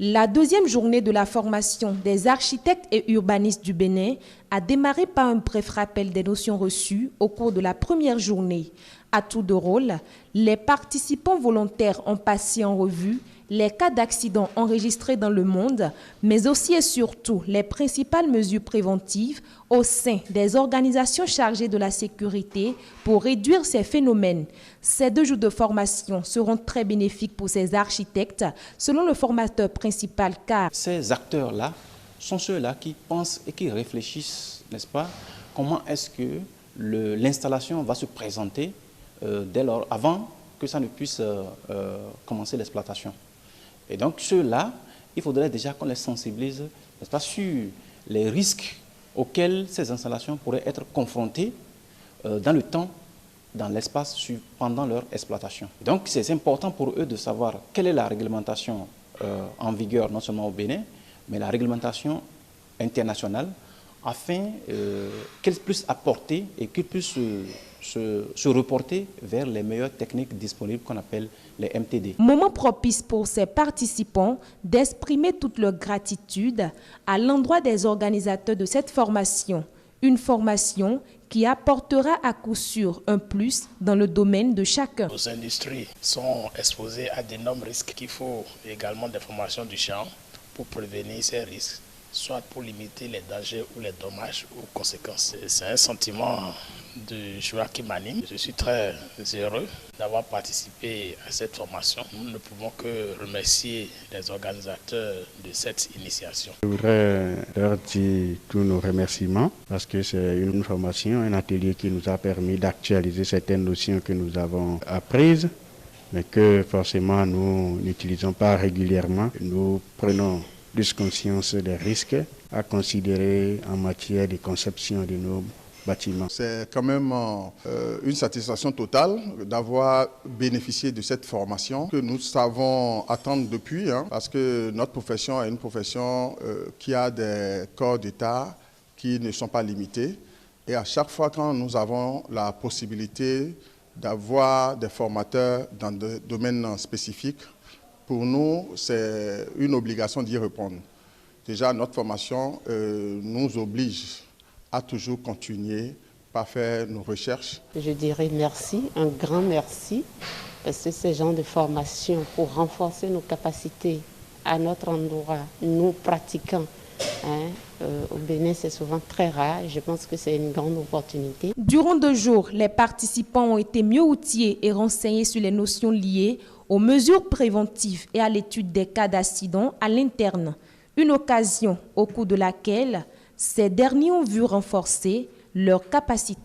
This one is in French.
La deuxième journée de la formation des architectes et urbanistes du Bénin a démarré par un bref rappel des notions reçues au cours de la première journée. À tour de rôle, les participants volontaires ont passé en revue les cas d'accidents enregistrés dans le monde, mais aussi et surtout les principales mesures préventives au sein des organisations chargées de la sécurité pour réduire ces phénomènes. Ces 2 jours de formation seront très bénéfiques pour ces architectes, selon le formateur principal, car ces acteurs-là sont ceux-là qui pensent et qui réfléchissent, n'est-ce pas, comment est-ce que l'installation va se présenter dès lors, avant que ça ne puisse commencer l'exploitation. Et donc ceux-là, il faudrait déjà qu'on les sensibilise, n'est-ce pas, sur les risques auxquels ces installations pourraient être confrontées dans le temps, dans l'espace, pendant leur exploitation. Donc c'est important pour eux de savoir quelle est la réglementation en vigueur, non seulement au Bénin, mais la réglementation internationale, afin qu'elles puissent apporter et qu'ils puissent se reporter vers les meilleures techniques disponibles qu'on appelle les MTD. Moment propice pour ces participants d'exprimer toute leur gratitude à l'endroit des organisateurs de cette formation. Une formation qui apportera à coup sûr un plus dans le domaine de chacun. Nos industries sont exposées à d'énormes risques. Il faut également des formations du champ pour prévenir ces risques, soit pour limiter les dangers ou les dommages ou conséquences. C'est un sentiment de joie qui m'anime. Je suis très heureux d'avoir participé à cette formation. Nous ne pouvons que remercier les organisateurs de cette initiation. Je voudrais leur dire tous nos remerciements parce que c'est une formation, un atelier qui nous a permis d'actualiser certaines notions que nous avons apprises, mais que forcément nous n'utilisons pas régulièrement. Nous prenons plus conscience des risques à considérer en matière de conception de nos bâtiments. C'est quand même une satisfaction totale d'avoir bénéficié de cette formation que nous savons attendre depuis, parce que notre profession est une profession qui a des corps d'État qui ne sont pas limités. Et à chaque fois quand nous avons la possibilité d'avoir des formateurs dans des domaines spécifiques, pour nous, c'est une obligation d'y répondre. Déjà, notre formation nous oblige à toujours continuer par faire nos recherches. Je dirais merci, un grand merci, parce que ce genre de formation pour renforcer nos capacités à notre endroit, nous pratiquants, au Bénin, c'est souvent très rare. Je pense que c'est une grande opportunité. Durant 2 jours, les participants ont été mieux outillés et renseignés sur les notions liées aux mesures préventives et à l'étude des cas d'accident à l'interne. Une occasion au cours de laquelle ces derniers ont vu renforcer leurs capacités.